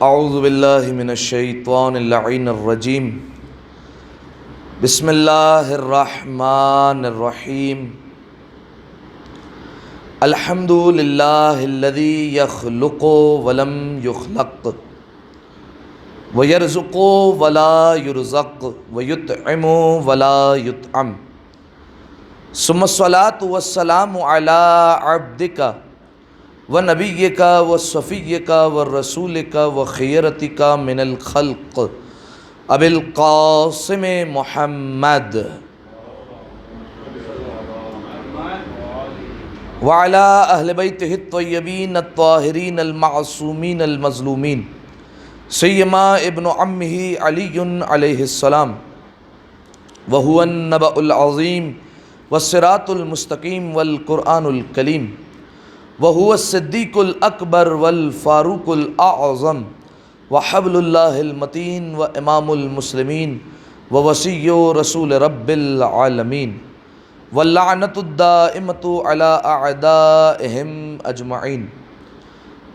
اعوذ باللہ من الشیطان اللعین الرجیم بسم اللہ الرحمن الرحیم الحمد للہ الذی یخلق ولم یخلق ویرزق ولا یرزق ویطعم ولا یطعم ثم الصلاة والسلام علی عبدک ونبیک وصفیک ورسولک وخیرتک من الخلق ابی القاسم محمد وعلی اہل بیتہ الطیبین الطاہرین المعصومین المظلومین سیما ابن عمہ علی علیہ السلام وہو النبأ العظیم والصراط المستقیم والقرآن الکلیم وهو الصدیق الاکبر والفاروق الاعظم وحبل اللہ المتین وامام المسلمین ووصی رسول رب العالمین واللعنۃ الدائمۃ علی اعدائہم اجمعین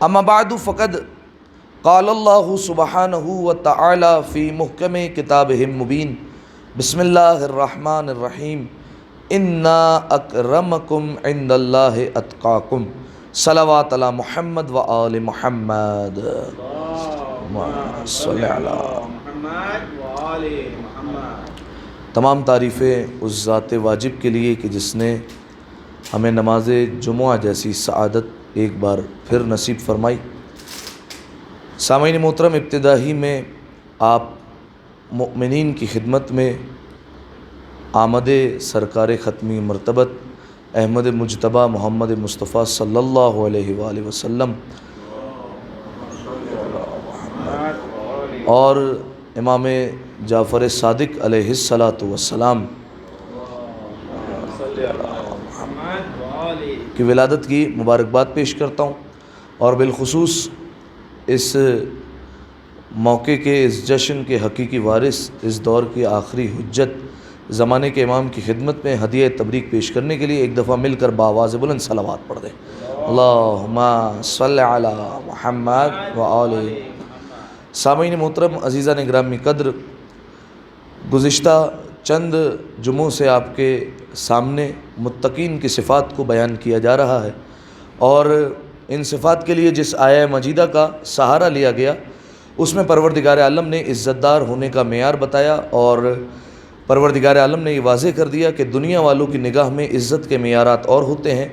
اما بعد فقد قال اللہ سبحانہ وتعالی فی محکم کتابہ المبین بسم اللہ الرحمن الرحیم انا اکرمکم عند اللہ اتقاکم صلوات علی محمد و آل محمد صلی علی محمد۔ تمام تعریفیں اس ذات واجب کے لیے کہ جس نے ہمیں نماز جمعہ جیسی سعادت ایک بار پھر نصیب فرمائی۔ سامعین محترم، ابتدائی میں آپ مؤمنین کی خدمت میں آمد سرکار ختمی مرتبت احمد مجتبیٰ محمد مصطفیٰ صلی اللہ علیہ وآلہ وسلم اور امام جعفر صادق علیہ السلام کی ولادت کی مبارکباد پیش کرتا ہوں، اور بالخصوص اس موقع کے، اس جشن کے حقیقی وارث، اس دور کی آخری حجت، زمانے کے امام کی خدمت میں ہدیہ تبریک پیش کرنے کے لیے ایک دفعہ مل کر بآواز بلند صلوات پڑھ دیں۔ اللہم صلی علی محمد و آل۔ سامعین محترم، عزیزان گرامی قدر، گزشتہ چند جمعوں سے آپ کے سامنے متقین کی صفات کو بیان کیا جا رہا ہے، اور ان صفات کے لیے جس آیہ مجیدہ کا سہارا لیا گیا اس میں پروردگار عالم نے عزت دار ہونے کا معیار بتایا، اور پروردگار عالم نے یہ واضح کر دیا کہ دنیا والوں کی نگاہ میں عزت کے معیارات اور ہوتے ہیں،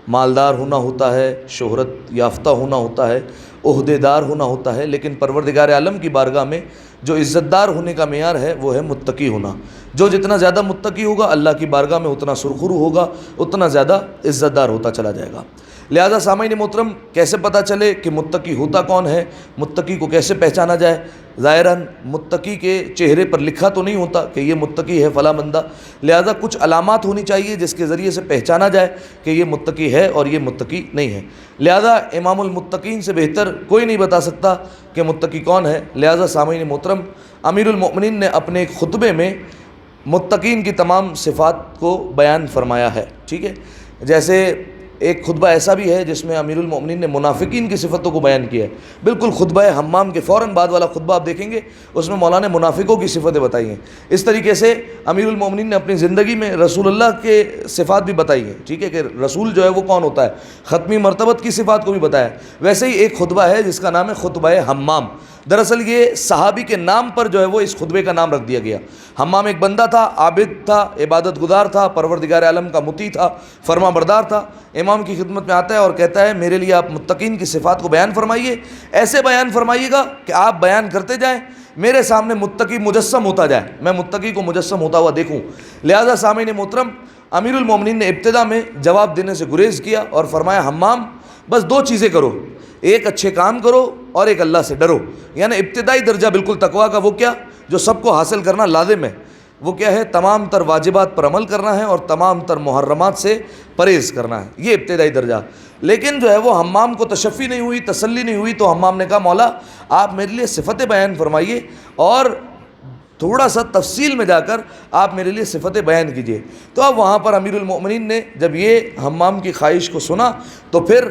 مالدار ہونا ہوتا ہے، شہرت یافتہ ہونا ہوتا ہے، عہدے دار ہونا ہوتا ہے، لیکن پروردگار عالم کی بارگاہ میں جو عزت دار ہونے کا معیار ہے وہ ہے متقی ہونا۔ جو جتنا زیادہ متقی ہوگا اللہ کی بارگاہ میں اتنا سرخرو ہوگا، اتنا زیادہ عزت دار ہوتا چلا جائے گا۔ لہذا سامعین محترم، کیسے پتہ چلے کہ متقی ہوتا کون ہے، متقی کو کیسے پہچانا جائے؟ ظاہراً متقی کے چہرے پر لکھا تو نہیں ہوتا کہ یہ متقی ہے فلاں بندہ، لہذا کچھ علامات ہونی چاہیے جس کے ذریعے سے پہچانا جائے کہ یہ متقی ہے اور یہ متقی نہیں ہے۔ لہذا امام المتقین سے بہتر کوئی نہیں بتا سکتا کہ متقی کون ہے۔ لہذا سامعین محترم، امیر المؤمنین نے اپنے ایک خطبے میں متقین کی تمام صفات کو بیان فرمایا ہے، ٹھیک ہے؟ جیسے ایک خطبہ ایسا بھی ہے جس میں امیر المؤمنین نے منافقین کی صفتوں کو بیان کیا ہے، بالکل خطبہ حمام کے فوراً بعد والا خطبہ آپ دیکھیں گے، اس میں مولانا نے منافقوں کی صفتیں بتائی ہیں۔ اس طریقے سے امیر المؤمنین نے اپنی زندگی میں رسول اللہ کے صفات بھی بتائی ہیں، ٹھیک ہے، کہ رسول جو ہے وہ کون ہوتا ہے، ختمی مرتبت کی صفات کو بھی بتایا۔ ویسے ہی ایک خطبہ ہے جس کا نام ہے خطبہ حمام۔ دراصل یہ صحابی کے نام پر جو ہے وہ اس خطبے کا نام رکھ دیا گیا۔ حمام ایک بندہ تھا، عابد تھا، عبادت گزار تھا، پروردگار عالم کا مطیع تھا، فرما بردار تھا۔ امام کی خدمت میں آتا ہے اور کہتا ہے میرے لیے آپ متقین کی صفات کو بیان فرمائیے، ایسے بیان فرمائیے گا کہ آپ بیان کرتے جائیں، میرے سامنے متقی مجسم ہوتا جائے، میں متقی کو مجسم ہوتا ہوا دیکھوں۔ لہذا سامعین محترم، امیر المومنین نے ابتدا میں جواب دینے سے گریز کیا اور فرمایا حمام بس دو چیزیں کرو، ایک اچھے کام کرو اور ایک اللہ سے ڈرو۔ یعنی ابتدائی درجہ بالکل تقویٰ کا وہ کیا جو سب کو حاصل کرنا لازم ہے، وہ کیا ہے؟ تمام تر واجبات پر عمل کرنا ہے اور تمام تر محرمات سے پرہیز کرنا ہے، یہ ابتدائی درجہ۔ لیکن جو ہے وہ حمام کو تشفی نہیں ہوئی، تسلی نہیں ہوئی، تو حمام نے کہا مولا آپ میرے لیے صفتیں بیان فرمائیے اور تھوڑا سا تفصیل میں جا کر آپ میرے لیے صفتیں بیان کیجئے۔ تو اب وہاں پر امیر المؤمنین نے جب یہ حمام کی خواہش کو سنا تو پھر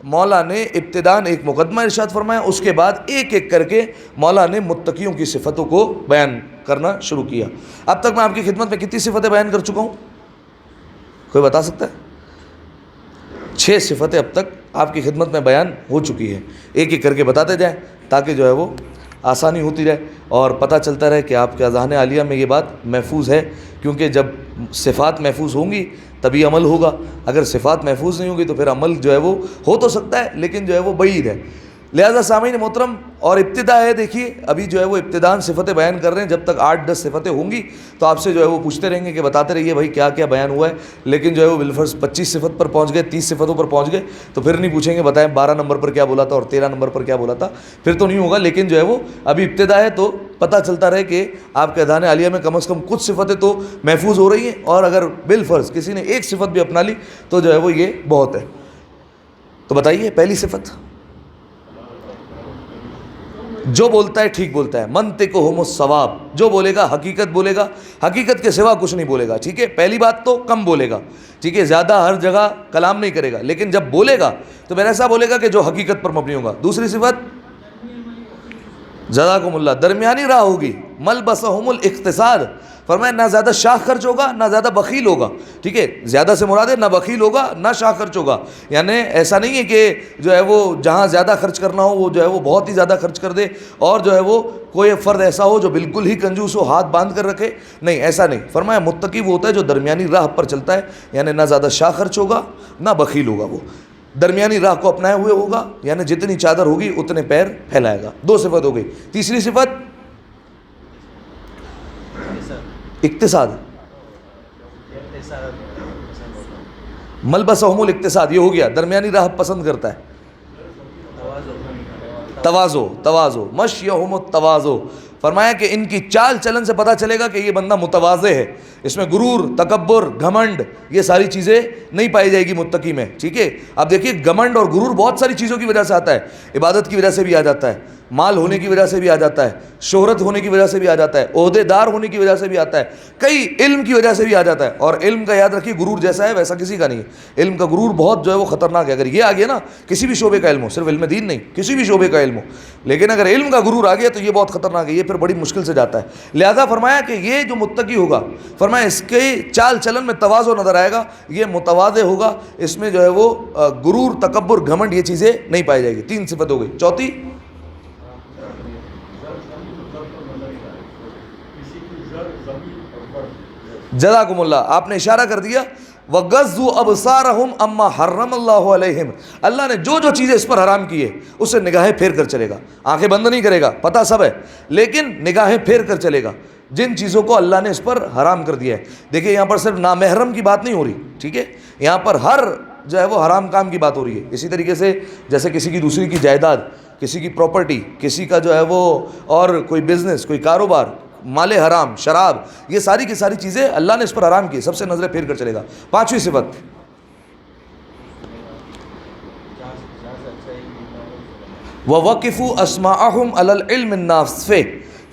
مولا نے ابتداً ایک مقدمہ ارشاد فرمایا، اس کے بعد ایک ایک کر کے مولا نے متقیوں کی صفتوں کو بیان کرنا شروع کیا۔ اب تک میں آپ کی خدمت میں کتنی صفتیں بیان کر چکا ہوں؟ کوئی بتا سکتا ہے؟ 6 صفتیں اب تک آپ کی خدمت میں بیان ہو چکی ہے، ایک ایک کر کے بتاتے جائیں تاکہ جو ہے وہ آسانی ہوتی رہے اور پتہ چلتا رہے کہ آپ کے اذہان عالیہ میں یہ بات محفوظ ہے، کیونکہ جب صفات محفوظ ہوں گی تبھی عمل ہوگا، اگر صفات محفوظ نہیں ہوگی تو پھر عمل جو ہے وہ ہو تو سکتا ہے لیکن جو ہے وہ بعید ہے۔ لہذا سامعین محترم، اور ابتدا ہے، دیکھیے ابھی جو ہے وہ ابتداً صفتیں بیان کر رہے ہیں، جب تک 8-10 صفتیں ہوں گی تو آپ سے جو ہے وہ پوچھتے رہیں گے کہ بتاتے رہیے بھائی کیا کیا بیان ہوا ہے، لیکن جو ہے وہ بالفرض 25 صفت پر پہنچ گئے، 30 صفتوں پر پہنچ گئے تو پھر نہیں پوچھیں گے بتائیں 12 نمبر پر کیا بولا تھا اور 13 نمبر پر کیا بولا تھا، پھر تو نہیں ہوگا۔ لیکن جو ہے وہ ابھی ابتدا ہے تو پتہ چلتا رہے کہ آپ کے اذہان عالیہ میں کم از کم کچھ صفتیں تو محفوظ ہو رہی ہیں، اور اگر بالفرض کسی نے ایک صفت بھی اپنا لی تو جو ہے وہ یہ بہت ہے۔ تو بتائیے پہلی صفت، جو بولتا ہے ٹھیک بولتا ہے، منطقہم الصواب، جو بولے گا حقیقت بولے گا، حقیقت کے سوا کچھ نہیں بولے گا، ٹھیک ہے۔ پہلی بات تو کم بولے گا، ٹھیک ہے، زیادہ ہر جگہ کلام نہیں کرے گا، لیکن جب بولے گا تو پھر ایسا بولے گا کہ جو حقیقت پر مبنی ہوگا۔ دوسری صفت، جزاکم اللہ، درمیانی راہ ہوگی، ملبسہم الاقتصاد، فرمایا نہ زیادہ شاہ خرچ ہوگا نہ زیادہ بخیل ہوگا، ٹھیک ہے، زیادہ سے مراد ہے نہ بخیل ہوگا نہ شاہ خرچ ہوگا، یعنی ایسا نہیں ہے کہ جو ہے وہ جہاں زیادہ خرچ کرنا ہو وہ جو ہے وہ بہت ہی زیادہ خرچ کر دے، اور جو ہے وہ کوئی فرد ایسا ہو جو بالکل ہی کنجوس ہو، ہاتھ باندھ کر رکھے، نہیں ایسا نہیں۔ فرمایا متقی وہ ہوتا ہے جو درمیانی راہ پر چلتا ہے، یعنی نہ زیادہ شاہ خرچ ہوگا نہ بخیل ہوگا، وہ درمیانی راہ کو اپنائے ہوئے ہوگا، یعنی جتنی چادر ہوگی اتنے پیر پھیلائے گا۔ 2 صفت ہو گئی۔ تیسری صفت اقتصاد، ملبسہم الاقتصاد، یہ ہو گیا درمیانی راہ پسند کرتا ہے۔ تواضع، مشیہم التواضع، فرمایا کہ ان کی چال چلن سے پتہ چلے گا کہ یہ بندہ متواضع ہے، اس میں غرور، تکبر، گھمنڈ، یہ ساری چیزیں نہیں پائی جائے گی متقی میں، ٹھیک ہے۔ اب دیکھیے گھمنڈ اور غرور بہت ساری چیزوں کی وجہ سے آتا ہے، عبادت کی وجہ سے بھی آ جاتا ہے، مال ہونے کی وجہ سے بھی آ جاتا ہے، شہرت ہونے کی وجہ سے بھی آ جاتا ہے، عہدے دار ہونے کی وجہ سے بھی آتا ہے، کئی علم کی وجہ سے بھی آ جاتا ہے، اور علم کا یاد رکھیے غرور جیسا ہے ویسا کسی کا نہیں ہے، علم کا غرور بہت جو ہے وہ خطرناک ہے۔ اگر یہ آ گیا نا، کسی بھی شعبے کا علم ہو، صرف علم دین نہیں، کسی بھی شعبے کا علم ہو، لیکن اگر علم کا غرور آ گیا تو یہ بہت خطرناک ہے، یہ پھر بڑی مشکل سے جاتا ہے۔ لہذا فرمایا کہ یہ جو متقی ہوگا، فرمایا اس کے چال چلن میں تواضع نظر آئے گا، یہ متواضع ہوگا، اس میں جو ہے وہ غرور، تکبر، گھمنڈ یہ چیزیں نہیں پائی جائے گی۔ 3 صفت ہو گئی۔ چوتھی، جزاکم اللہ، آپ نے اشارہ کر دیا، وَغَضُّوا أَبْصَارَهُمْ أَمَّا حَرَّمَ اللَّهُ عَلَيْهِمْ، اللہ نے جو جو چیزیں اس پر حرام کی ہے اسے نگاہیں پھیر کر چلے گا، آنکھیں بند نہیں کرے گا، پتہ سب ہے، لیکن نگاہیں پھیر کر چلے گا جن چیزوں کو اللہ نے اس پر حرام کر دیا ہے۔ دیکھیں یہاں پر صرف نامحرم کی بات نہیں ہو رہی، ٹھیک ہے، یہاں پر ہر جو ہے وہ حرام کام کی بات ہو رہی ہے۔ اسی طریقے سے جیسے کسی کی دوسری کی جائیداد، کسی کی پراپرٹی، کسی کا جو ہے وہ اور کوئی بزنس، کوئی کاروبار، مال حرام، شراب، یہ ساری کی ساری چیزیں اللہ نے اس پر حرام کی، سب سے نظریں پھیر کر چلے گا۔ 5ویں صفت، وَوَقِفُوا أَسْمَاعَهُمْ عَلَى الْعِلْمِ النَّافِعِ،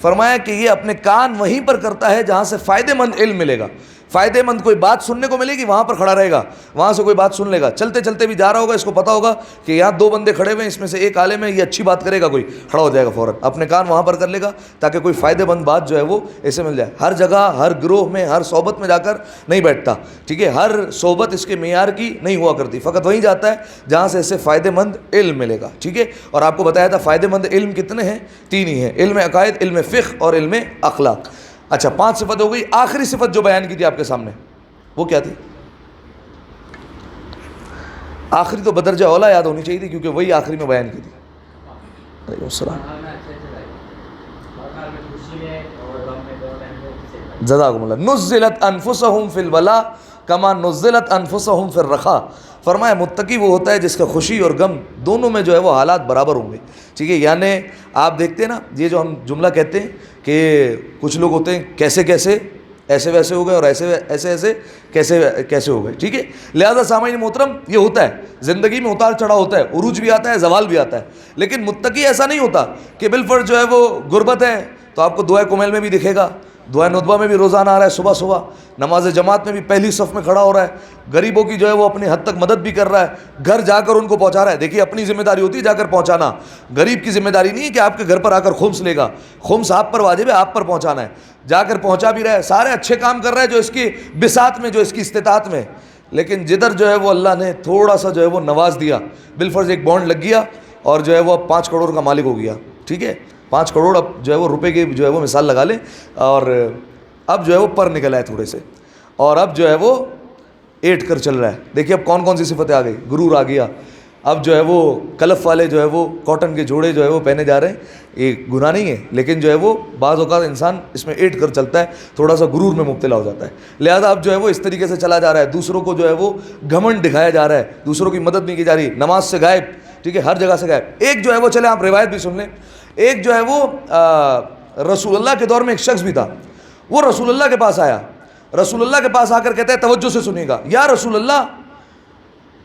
فرمایا کہ یہ اپنے کان وہیں پر کرتا ہے جہاں سے فائدے مند علم ملے گا، فائدے مند کوئی بات سننے کو ملے گی وہاں پر کھڑا رہے گا، وہاں سے کوئی بات سن لے گا، چلتے چلتے بھی جا رہا ہوگا، اس کو پتا ہوگا کہ یہاں 2 بندے کھڑے ہوئے ہیں، اس میں سے ایک عالم ہے، یہ اچھی بات کرے گا، کوئی کھڑا ہو جائے گا فوراً، اپنے کان وہاں پر کر لے گا تاکہ کوئی فائدے مند بات جو ہے وہ اسے مل جائے۔ ہر جگہ، ہر گروہ میں، ہر صحبت میں جا کر نہیں بیٹھتا، ٹھیک ہے، ہر صحبت اس کے معیار کی نہیں ہوا کرتی، فقط وہیں جاتا ہے جہاں سے اسے فائدے مند علم ملے گا، ٹھیک ہے۔ اور آپ کو بتایا تھا فائدے مند علم کتنے ہیں؟ 3 ہی ہیں، علم عقائد، علم فقہ اور علم اخلاق۔ اچھا 5 صفت ہو گئی۔ آخری صفت جو بیان کی تھی آپ کے سامنے وہ کیا تھی؟ آخری تو بدرجہ اولا یاد ہونی چاہیے تھی کیونکہ وہی آخری میں بیان کی تھی۔ علیکم السلام، جزاکم اللہ۔ نزلت انفسہم فی الولا کما نزلت انفسہم فی الرخا، فرمایا متقی وہ ہوتا ہے جس کا خوشی اور غم دونوں میں جو ہے وہ حالات برابر ہوں گے، ٹھیک ہے۔ یعنی آپ دیکھتے ہیں نا، یہ جو ہم جملہ کہتے ہیں کہ کچھ لوگ ہوتے ہیں کیسے کیسے ایسے ویسے ہو گئے اور ایسے ایسے کیسے کیسے ہو گئے، ٹھیک ہے۔ لہذا سامعین محترم یہ ہوتا ہے، زندگی میں اتار چڑھاؤ ہوتا ہے، عروج بھی آتا ہے، زوال بھی آتا ہے، لیکن متقی ایسا نہیں ہوتا کہ بالفرض جو ہے وہ غربت ہے تو آپ کو دعائے کمیل میں بھی دکھے گا، دعائے ندبہ میں بھی روزانہ آ رہا ہے، صبح صبح نماز جماعت میں بھی پہلی صف میں کھڑا ہو رہا ہے، غریبوں کی جو ہے وہ اپنی حد تک مدد بھی کر رہا ہے، گھر جا کر ان کو پہنچا رہا ہے۔ دیکھیے اپنی ذمہ داری ہوتی ہے جا کر پہنچانا، غریب کی ذمہ داری نہیں ہے کہ آپ کے گھر پر آ کر خمس لے گا، خمس آپ پر واجب ہے، آپ پر پہنچانا ہے۔ جا کر پہنچا بھی رہا ہے، سارے اچھے کام کر رہا ہے جو اس کی بساط میں، جو اس کی استطاعت میں، لیکن جدھر جو ہے وہ اللہ نے تھوڑا سا جو ہے وہ نواز دیا، بالفرض ایک بانڈ لگ گیا اور جو ہے وہ اب 5 کروڑ کا مالک ہو گیا، ٹھیک ہے، 5 کروڑ اب جو ہے وہ روپے کی جو ہے وہ مثال لگا لیں، اور اب جو ہے وہ پر نکل آئے تھوڑے سے، اور اب جو ہے وہ ایٹ کر چل رہا ہے۔ دیکھیے اب کون کون سی صفتیں آ گئی، غرور آ گیا، اب جو ہے وہ کلف والے جو ہے وہ کاٹن کے جوڑے جو ہے وہ پہنے جا رہے ہیں، یہ گناہ نہیں ہے، لیکن جو ہے وہ بعض اوقات انسان اس میں ایٹ کر چلتا ہے، تھوڑا سا غرور میں مبتلا ہو جاتا ہے، لہذا اب جو ہے وہ اس طریقے سے چلا جا رہا ہے، دوسروں کو جو ہے وہ گھمنڈ دکھایا جا رہا ہے، دوسروں کی مدد نہیں کی جا رہی، نماز سے غائب، ٹھیک ہے، ہر جگہ سے غائب۔ ایک جو ہے وہ چلے آپ روایت بھی سن لیں، ایک جو ہے وہ رسول اللہ کے دور میں ایک شخص بھی تھا، وہ رسول اللہ کے پاس آیا، رسول اللہ کے پاس آ کر کہتا ہے، توجہ سے سنیے گا، یا رسول اللہ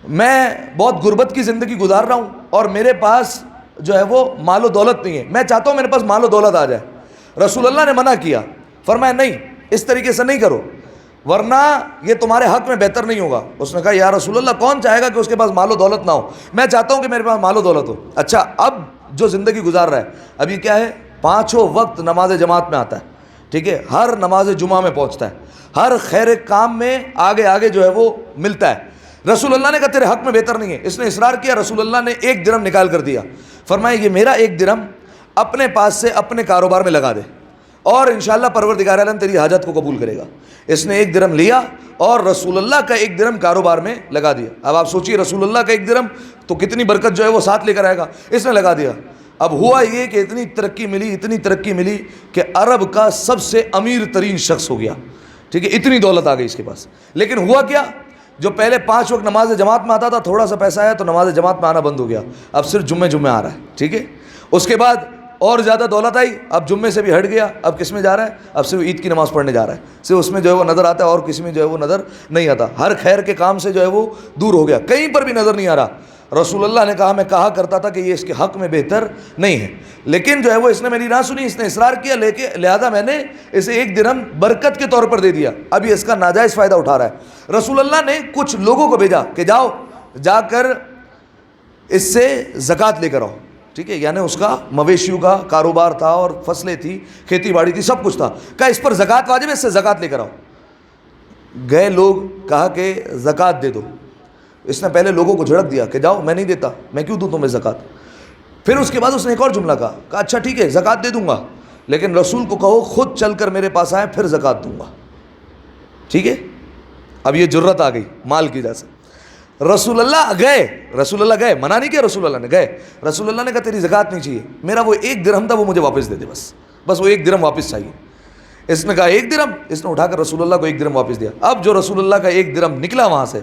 میں بہت غربت کی زندگی گزار رہا ہوں اور میرے پاس جو ہے وہ مال و دولت نہیں ہے، میں چاہتا ہوں میرے پاس مال و دولت آ جائے۔ رسول اللہ نے منع کیا، فرمایا نہیں، اس طریقے سے نہیں کرو ورنہ یہ تمہارے حق میں بہتر نہیں ہوگا۔ اس نے کہا یا رسول اللہ کون چاہے گا کہ اس کے پاس مال و دولت نہ ہو، میں چاہتا ہوں کہ میرے پاس مال و دولت ہو۔ اچھا اب جو زندگی گزار رہا ہے، اب یہ کیا ہے، 5 وقت نماز جماعت میں آتا ہے، ٹھیک ہے، ہر نماز جمعہ میں پہنچتا ہے، ہر خیر کام میں آگے آگے جو ہے وہ ملتا ہے۔ رسول اللہ نے کہا تیرے حق میں بہتر نہیں ہے، اس نے اصرار کیا، رسول اللہ نے 1 درہم نکال کر دیا، فرمایا یہ میرا 1 درہم اپنے پاس سے اپنے کاروبار میں لگا دے اور انشاءاللہ پروردگار عالم تیری حاجت کو قبول کرے گا۔ اس نے 1 درہم لیا اور رسول اللہ کا 1 درہم کاروبار میں لگا دیا۔ اب آپ سوچیے رسول اللہ کا 1 درہم تو کتنی برکت جو ہے وہ ساتھ لے کر آئے گا، اس نے لگا دیا۔ اب ہوا یہ کہ اتنی ترقی ملی کہ عرب کا سب سے امیر ترین شخص ہو گیا، ٹھیک ہے، اتنی دولت آ گئی اس کے پاس۔ لیکن ہوا کیا، جو پہلے 5 وقت نماز جماعت میں آتا تھا، تھوڑا سا پیسہ آیا تو نماز جماعت میں آنا بند ہو گیا، اب صرف جمعے آ رہا ہے، ٹھیک ہے۔ اس کے بعد اور زیادہ دولت آئی، اب جمعے سے بھی ہٹ گیا، اب کس میں جا رہا ہے، اب صرف عید کی نماز پڑھنے جا رہا ہے، صرف اس میں جو ہے وہ نظر آتا ہے اور کسی میں جو ہے وہ نظر نہیں آتا، ہر خیر کے کام سے جو ہے وہ دور ہو گیا، کہیں پر بھی نظر نہیں آ رہا۔ رسول اللہ نے کہا میں کہا کرتا تھا کہ یہ اس کے حق میں بہتر نہیں ہے، لیکن جو ہے وہ اس نے میری نہ سنی، اس نے اصرار کیا، لہذا میں نے اسے 1 درہم برکت کے طور پر دے دیا، اب یہ اس کا ناجائز فائدہ اٹھا رہا ہے۔ رسول اللہ نے کچھ لوگوں کو بھیجا کہ جاؤ جا کر اس سے زکوٰۃ لے کر آؤ، ٹھیک ہے، یعنی اس کا مویشیوں کا کاروبار تھا اور فصلیں تھی، کھیتی باڑی تھی، سب کچھ تھا، کہا اس پر زکوٰۃ واجب ہے، اس سے زکوٰۃ لے کر آؤ۔ گئے لوگ، کہا کہ زکوٰۃ دے دو، اس نے پہلے لوگوں کو جھڑک دیا کہ جاؤ میں نہیں دیتا، میں کیوں دوں تمہیں زکوٰۃ۔ پھر اس کے بعد اس نے ایک اور جملہ کہا اچھا ٹھیک ہے زکوٰۃ دے دوں گا، لیکن رسول کو کہو خود چل کر میرے پاس آئے پھر زکوٰۃ دوں گا، ٹھیک ہے۔ اب یہ جرت آ گئی مال کی وجہ سے۔ رسول اللہ گئے، منع نہیں کیا، رسول اللہ نے گئے، رسول اللہ نے کہا تیری زکوٰۃ نہیں چاہیے، میرا وہ 1 درہم تھا وہ مجھے واپس دے دے، بس وہ 1 درہم واپس چاہیے۔ اس نے کہا 1 درہم، اس نے اٹھا کر رسول اللہ کو 1 درہم واپس دیا۔ اب جو رسول اللہ کا 1 درہم نکلا وہاں سے،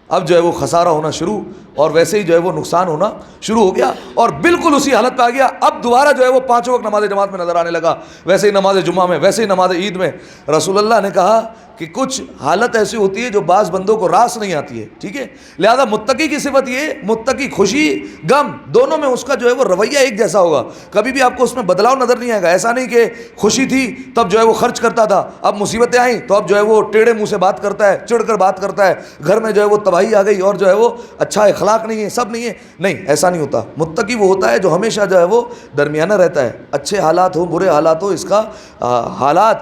اب جو ہے وہ خسارہ ہونا شروع، اور ویسے ہی جو ہے وہ نقصان ہونا شروع ہو گیا، اور بالکل اسی حالت پہ آ گیا۔ اب دوبارہ جو ہے وہ 5 وقت نماز جماعت میں نظر آنے لگا، ویسے ہی نماز جمعہ میں، ویسے ہی نماز عید میں۔ رسول اللہ نے کہا کہ کچھ حالت ایسی ہوتی ہے جو بعض بندوں کو راس نہیں آتی ہے، ٹھیک ہے، لہذا متقی کی صفت یہ، متقی خوشی غم دونوں میں اس کا جو ہے وہ رویہ ایک جیسا ہوگا، کبھی بھی آپ کو اس میں بدلاؤ نظر نہیں آئے گا۔ ایسا نہیں کہ خوشی تھی تب جو ہے وہ خرچ کرتا تھا، اب مصیبتیں آئیں تو اب جو ہے وہ ٹیڑھے منہ سے بات کرتا ہے، چڑھ کر بات کرتا ہے، گھر میں جو ہے وہ تباہی آ گئی اور جو ہے وہ اچھا اخلاق نہیں ہے، سب نہیں ہے، نہیں ایسا نہیں ہوتا۔ متقی وہ ہوتا ہے جو ہمیشہ جو ہے وہ درمیانہ رہتا ہے، اچھے حالات ہو برے حالات ہو، اس کا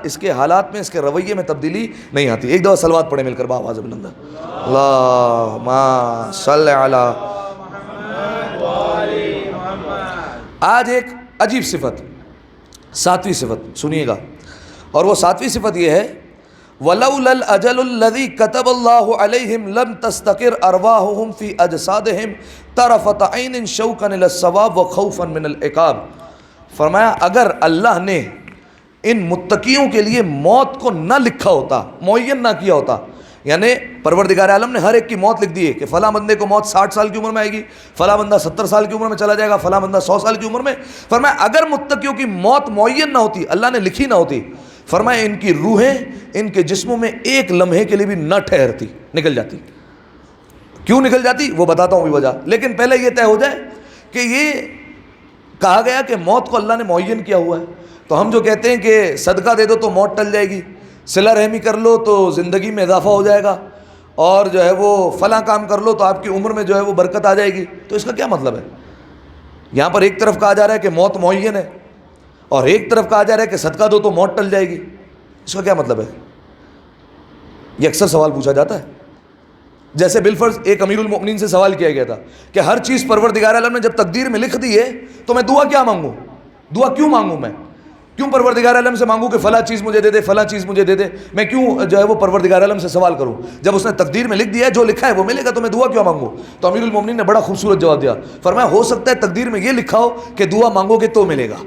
اس کے حالات میں، اس کے رویے میں تبدیلی نہیں آتی۔ ایک دفعہ صلوات پڑھیں مل کر بآواز بلند، اللہم صلی علی۔ آج ایک عجیب صفت، 7ویں صفت سنیے گا، اور وہ 7ویں صفت یہ ہے وَلَوْلَا الْأَجَلُ الَّذِي كَتَبَ اللَّهُ عَلَيْهِمْ لَمْ تَسْتَقِرْ أَرْوَاحُهُمْ فِي أَجْسَادِهِمْ طَرَفَةَ عَيْنٍ شَوْقًا إِلَى الثَّوَابِ وَخَوْفًا مِنَ الْعِقَابِ۔ فرمایا اگر اللہ نے ان متقیوں کے لیے موت کو نہ لکھا ہوتا، معین نہ کیا ہوتا، یعنی پروردگار عالم نے ہر ایک کی موت لکھ دی ہے کہ فلاں بندے کو موت 60 سال کی عمر میں آئے گی، فلاں بندہ 70 سال کی عمر میں چلا جائے گا، فلاں بندہ 100 سال کی عمر میں۔ فرمایا اگر متقیوں کی موت معین نہ ہوتی، اللہ نے لکھی نہ ہوتی، فرمایا ان کی روحیں ان کے جسموں میں ایک لمحے کے لیے بھی نہ ٹھہرتی، نکل جاتی۔ کیوں نکل جاتی وہ بتاتا ہوں بھی وجہ، لیکن پہلے یہ طے ہو جائے کہ یہ کہا گیا کہ موت کو اللہ نے معین کیا ہوا ہے. تو ہم جو کہتے ہیں کہ صدقہ دے دو تو موت ٹل جائے گی، صلہ رحمی کر لو تو زندگی میں اضافہ ہو جائے گا، اور جو ہے وہ فلاں کام کر لو تو آپ کی عمر میں جو ہے وہ برکت آ جائے گی، تو اس کا کیا مطلب ہے؟ یہاں پر ایک طرف کہا جا رہا ہے کہ موت معین ہے، اور ایک طرف کہا جا رہا ہے کہ صدقہ دو تو موت ٹل جائے گی. اس کا کیا مطلب ہے؟ یہ اکثر سوال پوچھا جاتا ہے. جیسے بالفرض ایک امیر المؤمنین سے سوال کیا گیا تھا کہ ہر چیز پروردگار عالم نے جب تقدیر میں لکھ دی ہے تو میں دعا کیا مانگوں، دعا کیوں مانگوں، میں کیوں پروردگار عالم سے مانگوں کہ فلاں چیز مجھے دے دے، فلاں چیز مجھے دے دے، میں کیوں جو ہے وہ پروردگار عالم سے سوال کروں جب اس نے تقدیر میں لکھ دیا ہے جو لکھا ہے وہ ملے گا، تو میں دعا کیوں مانگوں؟ تو امیر المؤمنین نے بڑا خوبصورت جواب دیا، فرمایا ہو سکتا ہے تقدیر میں یہ لکھا ہو کہ دعا مانگو گے تو ملے گا،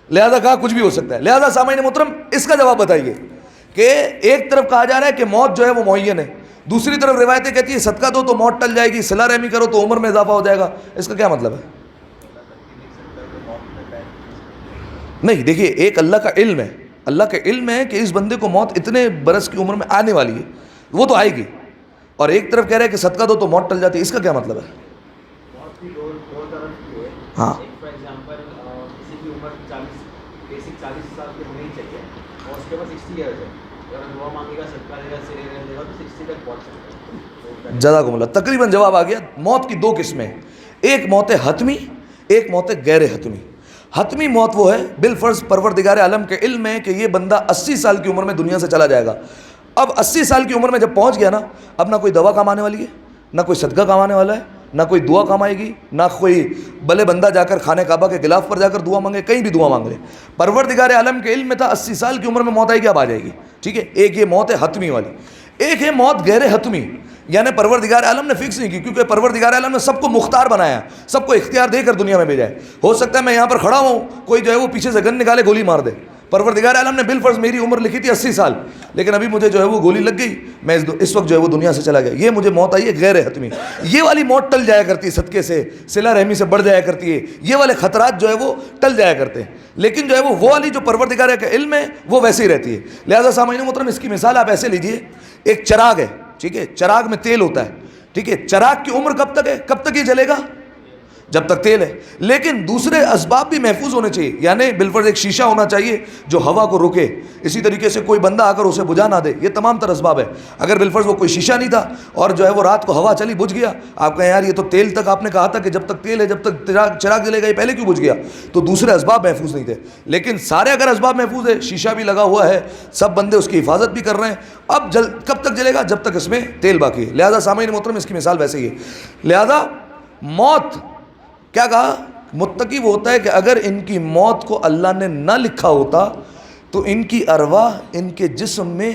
لہذا کہا کچھ بھی ہو سکتا ہے. لہذا سامعین محترم اس کا جواب بتائیے کہ ایک طرف کہا جا رہا ہے کہ موت جو ہے وہ معین ہے، دوسری طرف روایتیں کہتی ہیں صدقہ دو تو موت ٹل جائے گی، صلہ رحمی کرو تو عمر میں اضافہ ہو جائے گا. اس کا کیا مطلب ہے؟ نہیں دیکھیے، ایک اللہ کا علم ہے، اللہ کا علم ہے کہ اس بندے کو موت اتنے برس کی عمر میں آنے والی ہے، وہ تو آئے گی، اور ایک طرف کہہ رہے ہیں کہ صدقہ دو تو موت ٹل جاتی ہے. اس کا کیا مطلب ہے؟ ہاں جزاکم اللہ، تقریباً جواب آ گیا. موت کی دو قسمیں، ایک موت حتمی، ایک موت غیر حتمی. حتمی موت وہ ہے بالفرض پروردگار عالم کے علم ہے کہ یہ بندہ 80 سال کی عمر میں دنیا سے چلا جائے گا. اب 80 سال کی عمر میں جب پہنچ گیا نا، اب نہ کوئی دوا کام آنے والی ہے، نہ کوئی صدقہ کام آنے والا ہے، نہ کوئی دعا کام آئے گی، نہ کوئی بلے بندہ جا کر خانہ کعبہ کے غلاف پر جا کر دعا مانگے، کہیں بھی دعا مانگ لے. پروردگار عالم کے علم میں تھا 80 سال کی عمر میں موت آئے گی، اب آ جائے گی. ٹھیک ہے، ایک یہ موت ہے حتمی والی. ایک ہے موت غیر حتمی، یعنی پروردگار عالم نے فکس نہیں کی، کیونکہ پروردگار عالم نے سب کو مختار بنایا، سب کو اختیار دے کر دنیا میں بھیجا ہے. ہو سکتا ہے میں یہاں پر کھڑا ہوں، کوئی جو ہے وہ پیچھے سے گن نکالے گولی مار دے. پروردگار عالم نے بالفرض میری عمر لکھی تھی 80 سال، لیکن ابھی مجھے جو ہے وہ گولی لگ گئی، میں اس وقت جو ہے وہ دنیا سے چلا گیا. یہ مجھے موت آئی ہے غیر حتمی. یہ والی موت ٹل جایا کرتی ہے صدقے سے، صلہ رحمی سے بڑھ جایا کرتی ہے، یہ والے خطرات جو ہے وہ ٹل جایا کرتے ہیں. لیکن جو ہے وہ والی جو پروردگار کا علم ہے وہ ویسے ہی رہتی ہے. لہذا سامعین محترم اس کی مثال آپ ایسے لیجئے، ایک چراغ ہے، ٹھیک ہے، چراغ میں تیل ہوتا ہے، ٹھیک ہے، چراغ کی عمر کب تک ہے؟ کب تک یہ جلے گا؟ جب تک تیل ہے. لیکن دوسرے اسباب بھی محفوظ ہونے چاہیے، یعنی بالفرض ایک شیشہ ہونا چاہیے جو ہوا کو روکے، اسی طریقے سے کوئی بندہ آ کر اسے بجھا نہ دے. یہ تمام تر اسباب ہے. اگر بالفرض وہ کوئی شیشہ نہیں تھا اور جو ہے وہ رات کو ہوا چلی بجھ گیا، آپ کہیں یار یہ تو تیل تک آپ نے کہا تھا کہ جب تک تیل ہے جب تک چراغ جلے گا، یہ پہلے کیوں بجھ گیا؟ تو دوسرے اسباب محفوظ نہیں تھے. لیکن سارے اگر اسباب محفوظ ہے، شیشہ بھی لگا ہوا ہے، سب بندے اس کی حفاظت بھی کر رہے ہیں، اب کب تک جلے گا؟ جب تک اس میں تیل باقی ہے. لہذا سامعین محترم اس کی مثال ویسے ہی ہے. لہذا موت کیا کہا؟ متقی وہ ہوتا ہے کہ اگر ان کی موت کو اللہ نے نہ لکھا ہوتا تو ان کی ارواح ان کے جسم میں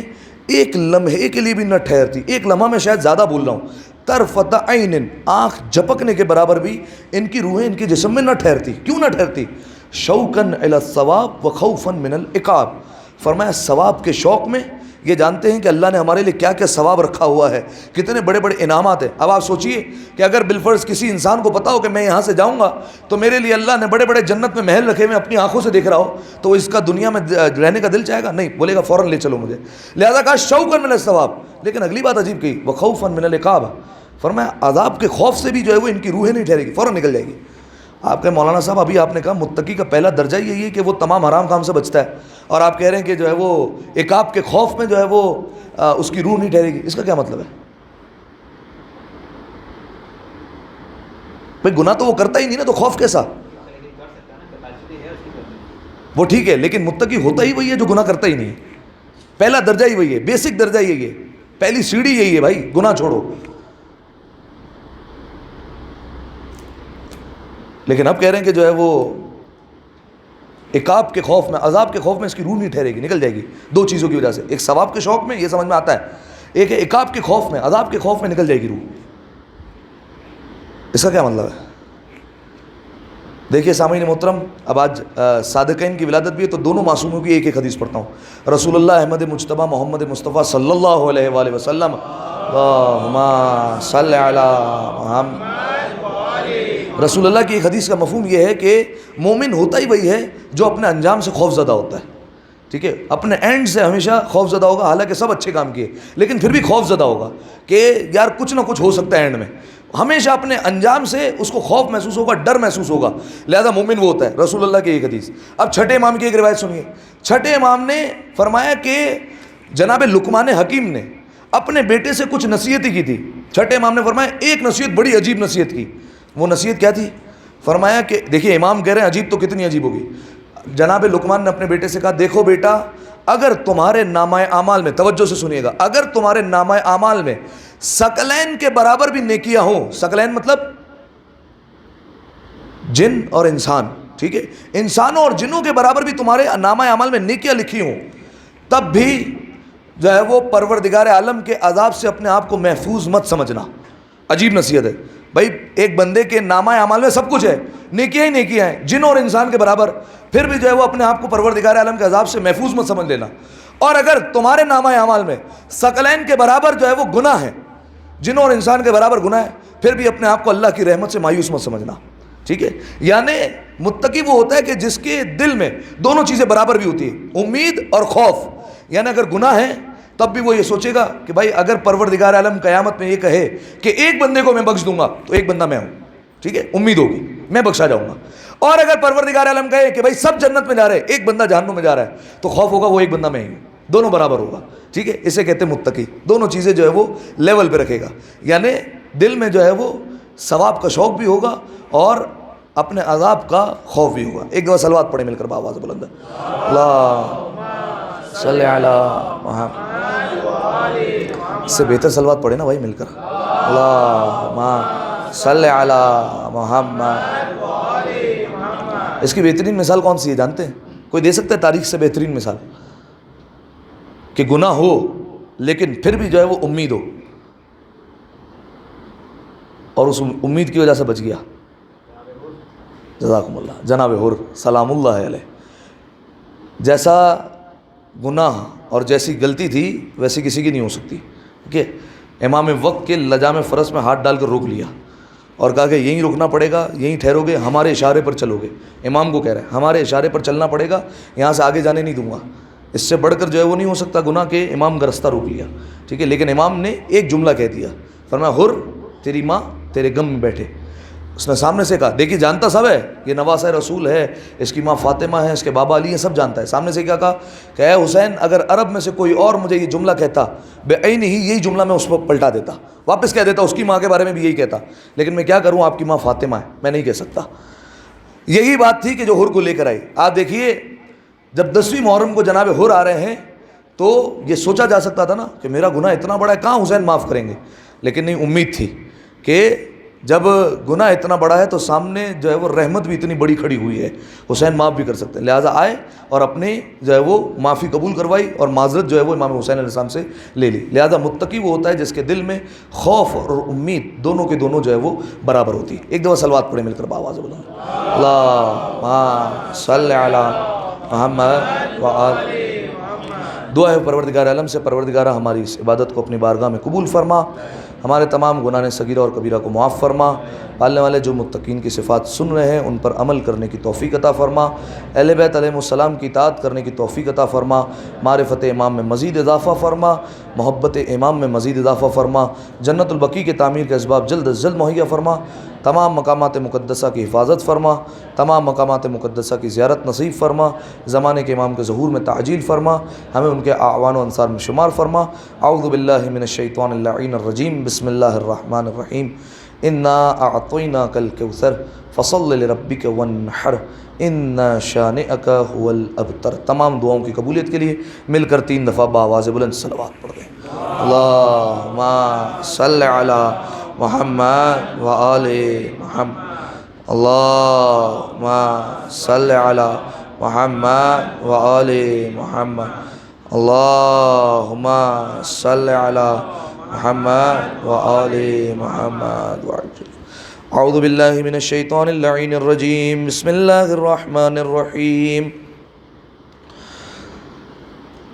ایک لمحے کے لیے بھی نہ ٹھہرتی. ایک لمحہ میں شاید زیادہ بول رہا ہوں، طرفۃ عین، آنکھ جھپکنے کے برابر بھی ان کی روحیں ان کے جسم میں نہ ٹھہرتی. کیوں نہ ٹھہرتی؟ شوقاً الی الثواب وخوفاً من العقاب. فرمایا ثواب کے شوق میں، یہ جانتے ہیں کہ اللہ نے ہمارے لیے کیا کیا ثواب رکھا ہوا ہے، کتنے بڑے بڑے انعامات ہیں. اب آپ سوچئے کہ اگر بالفرض کسی انسان کو پتا ہو کہ میں یہاں سے جاؤں گا تو میرے لیے اللہ نے بڑے بڑے جنت میں محل رکھے، میں اپنی آنکھوں سے دیکھ رہا ہو، تو اس کا دنیا میں رہنے کا دل چاہے گا؟ نہیں، بولے گا فوراً لے چلو مجھے. لہذا کہا شوقاً من الثواب. لیکن اگلی بات عجیب کہی، وخوفاً من العقاب. فرمایا عذاب کے خوف سے بھی جو ہے وہ ان کی روحیں نہیں ٹھہرے گی، فوراً نکل جائے گی. آپ کے مولانا صاحب ابھی آپ نے کہا متقی کا پہلا درجہ یہی ہے کہ وہ تمام حرام کام سے بچتا ہے، اور آپ کہہ رہے ہیں کہ جو ہے وہ عقاب کے خوف میں جو ہے وہ اس کی روح نہیں ٹھہرے گی. اس کا کیا مطلب ہے؟ بھئی گناہ تو وہ کرتا ہی نہیں نا، تو خوف کیسا؟ وہ ٹھیک ہے، لیکن متقی ہوتا ہی وہی ہے جو گناہ کرتا ہی نہیں. پہلا درجہ ہی وہی ہے، بیسک درجہ یہی ہے، پہلی سیڑھی یہی ہے بھائی، گناہ چھوڑو. لیکن اب کہہ رہے ہیں کہ جو ہے وہ عقاب کے خوف میں، عذاب کے خوف میں اس کی روح نہیں ٹھہرے گی، نکل جائے گی. دو چیزوں کی وجہ سے، ایک ثواب کے شوق میں، یہ سمجھ میں آتا ہے، ایک ہے عقاب کے خوف میں، عذاب کے خوف میں نکل جائے گی روح. اس کا کیا مطلب ہے؟ دیکھیے سامعین محترم، اب آج صادقین کی ولادت بھی ہے، تو دونوں معصوموں کی ایک ایک حدیث پڑھتا ہوں. رسول اللہ احمد مجتبیٰ محمد مصطفیٰ صلی اللہ علیہ وآلہ وسلم، اللہم صلی علی محمد. رسول اللہ کی ایک حدیث کا مفہوم یہ ہے کہ مومن ہوتا ہی وہی ہے جو اپنے انجام سے خوف زدہ ہوتا ہے. ٹھیک ہے، اپنے اینڈ سے ہمیشہ خوف زدہ ہوگا، حالانکہ سب اچھے کام کیے لیکن پھر بھی خوف زدہ ہوگا کہ یار کچھ نہ کچھ ہو سکتا ہے اینڈ میں. ہمیشہ اپنے انجام سے اس کو خوف محسوس ہوگا، ڈر محسوس ہوگا، لہذا مومن وہ ہوتا ہے۔ رسول اللہ کی ایک حدیث۔ اب چھٹے امام کی ایک روایت سنیے۔ چھٹے امام نے فرمایا کہ جناب لقمان حکیم نے اپنے بیٹے سے کچھ نصیحتیں کی تھی۔ چھٹے امام نے فرمایا ایک نصیحت بڑی عجیب نصیحت کی۔ وہ نصیحت کیا تھی؟ فرمایا کہ دیکھیے امام کہہ رہے ہیں عجیب تو کتنی عجیب ہوگی۔ جناب لقمان نے اپنے بیٹے سے کہا دیکھو بیٹا، اگر تمہارے نامہ اعمال میں، توجہ سے سنیے گا، اگر تمہارے نامہ اعمال میں ثقلین کے برابر بھی نیکیاں ہوں، ثقلین مطلب جن اور انسان، ٹھیک ہے، انسانوں اور جنوں کے برابر بھی تمہارے نامہ اعمال میں نیکیاں لکھی ہوں، تب بھی جو ہے وہ پروردگار عالم کے عذاب سے اپنے آپ کو محفوظ مت سمجھنا۔ عجیب نصیحت ہے بھائی، ایک بندے کے نامہ اعمال میں سب کچھ ہے، نیکیاں ہی نیکیاں ہیں، جن اور انسان کے برابر، پھر بھی جو ہے وہ اپنے آپ کو پروردگار عالم کے عذاب سے محفوظ مت سمجھ لینا۔ اور اگر تمہارے نامہ اعمال میں ثقلین کے برابر جو ہے وہ گناہ ہے، جن اور انسان کے برابر گناہ ہے، پھر بھی اپنے آپ کو اللہ کی رحمت سے مایوس مت سمجھنا، ٹھیک ہے۔ یعنی متقی وہ ہوتا ہے کہ جس کے دل میں دونوں چیزیں برابر بھی ہوتی ہیں، امید اور خوف۔ یعنی اگر گناہ ہے تب بھی وہ یہ سوچے گا کہ بھائی اگر پروردگار عالم قیامت میں یہ کہے کہ ایک بندے کو میں بخش دوں گا تو ایک بندہ میں ہوں، ٹھیک ہے، امید ہوگی میں بخشا جاؤں گا۔ اور اگر پروردگار عالم کہے کہ بھائی سب جنت میں جا رہے ہیں، ایک بندہ جہنم میں جا رہا ہے، تو خوف ہوگا وہ ایک بندہ میں ہی ہوں، دونوں برابر ہوگا، ٹھیک ہے۔ اسے کہتے ہیں متقی، دونوں چیزیں جو ہے وہ لیول پہ رکھے گا، یعنی دل میں جو ہے وہ ثواب کا شوق بھی ہوگا اور اپنے عذاب کا خوف بھی ہوگا۔ ایک دفعہ صلوات پڑھیں مل کر بآواز بلند، اللہم صلی علی محمد۔ اس سے بہتر صلوات پڑھیں نا بھائی مل کر، اللہم صلی علی محمد۔ اس کی بہترین مثال کون سی ہے جانتے ہیں؟ کوئی دے سکتا ہے تاریخ سے بہترین مثال کہ گناہ ہو لیکن پھر بھی جو ہے وہ امید ہو اور اس امید کی وجہ سے بچ گیا؟ جزاکم اللہ، جناب حر سلام اللہ علیہ۔ جیسا گناہ اور جیسی غلطی تھی ویسی کسی کی نہیں ہو سکتی، ٹھیک ہے۔ امام وقت کے لجام فرس میں ہاتھ ڈال کر روک لیا اور کہا کہ یہیں رکنا پڑے گا، یہیں ٹھہرو گے، ہمارے اشارے پر چلو گے۔ امام کو کہہ رہے ہیں ہمارے اشارے پر چلنا پڑے گا، یہاں سے آگے جانے نہیں دوں گا۔ اس سے بڑھ کر جو ہے وہ نہیں ہو سکتا گناہ کہ امام کا رستہ روک لیا، ٹھیک ہے۔ لیکن امام نے ایک جملہ کہہ دیا، فرمایا حر تیری ماں تیرے غم میں بیٹھے۔ اس نے سامنے سے کہا، دیکھیے جانتا سب ہے یہ نواسہ رسول ہے، اس کی ماں فاطمہ ہے، اس کے بابا علی ہیں، سب جانتا ہے۔ سامنے سے کیا کہا کہ اے حسین، اگر عرب میں سے کوئی اور مجھے یہ جملہ کہتا بعین ہی یہی جملہ میں اس پر پلٹا دیتا، واپس کہہ دیتا، اس کی ماں کے بارے میں بھی یہی کہتا، لیکن میں کیا کروں، آپ کی ماں فاطمہ ہے، میں نہیں کہہ سکتا۔ یہی بات تھی کہ جو حر کو لے کر آئی۔ آپ دیکھیے جب 10ویں محرم کو جناب حر آ رہے ہیں تو یہ سوچا جا سکتا تھا نا کہ میرا گناہ اتنا بڑا ہے، کہاں حسین معاف کریں گے، لیکن نہیں، امید تھی کہ جب گناہ اتنا بڑا ہے تو سامنے جو ہے وہ رحمت بھی اتنی بڑی کھڑی ہوئی ہے، حسین معاف بھی کر سکتے ہیں، لہٰذا آئے اور اپنے جو ہے وہ معافی قبول کروائی اور معذرت جو ہے وہ امام حسین علیہ السلام سے لے لی۔ لہٰذا متقی وہ ہوتا ہے جس کے دل میں خوف اور امید دونوں کے دونوں جو ہے وہ برابر ہوتی ہے۔ ایک دفعہ صلوات پڑھیں مل کر بآواز بلند، اللہم صلی علی محمد وآل۔ دعا ہے پروردگار عالم سے، پروردگارہ ہماری اس عبادت کو اپنی بارگاہ میں قبول فرما، ہمارے تمام گناہ صغیرہ اور کبیرہ کو معاف فرما، پالنے والے جو متقین کی صفات سن رہے ہیں ان پر عمل کرنے کی توفیق عطا فرما، اہل بیت علیہ السلام کی اطاعت کرنے کی توفیق عطا فرما، معرفت امام میں مزید اضافہ فرما، محبت امام میں مزید اضافہ فرما، جنت البقیع کے تعمیر کے اسباب جلد از جلد مہیا فرما، تمام مقامات مقدسہ کی حفاظت فرما، تمام مقامات مقدسہ کی زیارت نصیب فرما، زمانے کے امام کے ظہور میں تعجیل فرما، ہمیں ان کے اعوان و انصار میں شمار فرما۔ اعوذ باللہ من الشیطان اللعین الرجیم، بسم اللہ الرحمن الرحیم، انا اعطیناک الکوثر فصل لربک وانحر ان شانئک هو الابتر۔ تمام دعاؤں کی قبولیت کے لیے مل کر 3 دفعہ بآواز بلند صلوات پڑھ دیں، اللہم صلی علی محمد وآل محمد، اللہم صلی علی محمد وآل محمد، اللہم صلی علی محمد وآل محمد۔ اعوذ باللہ من الشیطان اللعین الرجیم، بسم اللہ الرحمن الرحیم،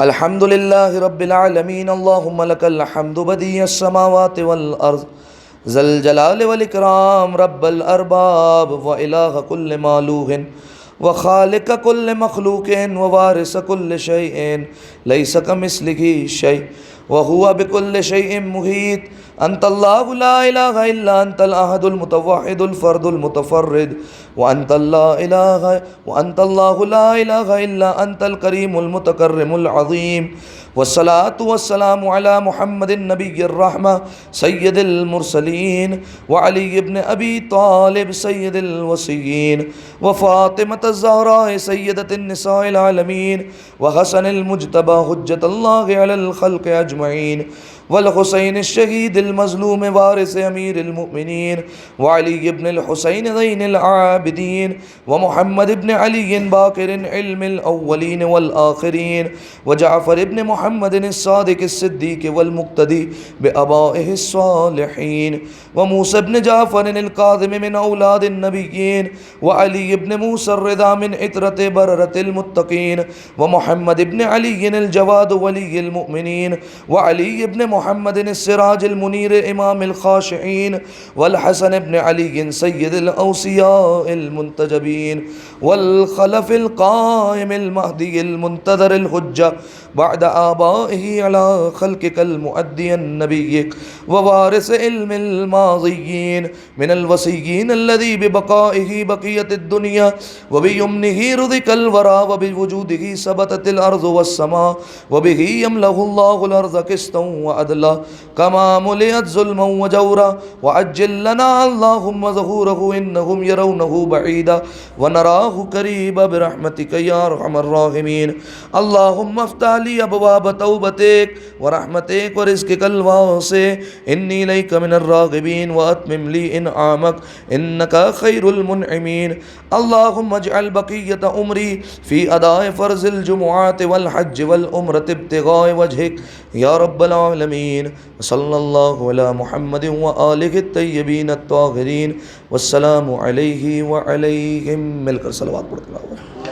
الحمد للہ رب العالمین، اللہم لک الحمد بدیع السماوات والارض، ذا الجلال والاکرام، رب الارباب والہ کل مالوہ وخالق کل مخلوق ووارث کل شیء لیس کمثلہ شیء وهو بكل شيء محيط. أنت الله لا إله إلا أنت الأحد المتوحد الفرد المتفرد. وأنت الله لا إله إلا أنت الكريم المتكرم العظيم. والصلاة والسلام على محمد النبي الرحمة سيد المرسلين، وعلي بن أبي طالب سيد الوصيين، وفاطمة الزهراء سيدة النساء العالمين، وحسن المجتبى حجة الله على الخلق أجمعين، والحسين الشهيد المظلوم وارث أمير المؤمنين، وعلي بن الحسين زين العابدين، ومحمد بن علي باكر علم الأولين والآخرين، وجعفر بن محمد الصادق الصديق والمقتدي بآبائه الصالحين، وموسى بن جعفر الكاظم من أولاد النبيين، وعلي بن موسى الرضا من عترة بررة المتقين، ومحمد بن علي الجواد ولي المؤمنين، وعلي بن محمد السراج المنير إمام الخاشعين، والحسن بن علي سيد الأوصياء المنتجبين، والخلف القائم المهدي المنتظر الحجة بعد آبائه على خلقك المؤدي النبي ووارث علم الماضيين من الوصيين الذي ببقائه بقية الدنيا وبيمنه رزق الورى وبوجوده ثبتت الأرض والسماء وبه يملأ الله الأرض قسطا وعدلا كما ملئت ظلما وجورا. وعجل لنا اللهم ظهوره إنهم يرونه بعيدا ونراه قريبا برحمتك يا أرحم الراحمين. اللهم افتح لي أبواب توبتك ورحمتك ورزقك الواسع إني إليك من الراغبين وأتمم لي إنعامك إنك خير المنعمين. اللهم اجعل بقية عمري في أداء فرض الجمعات والحج والعمرة ابتغاء وجهك يا رب العالمين. صلى الله على محمد وآله الطيبين الطاهرين والسلام عليه وعليهم. مل کر صلوات پڑھتے رہو.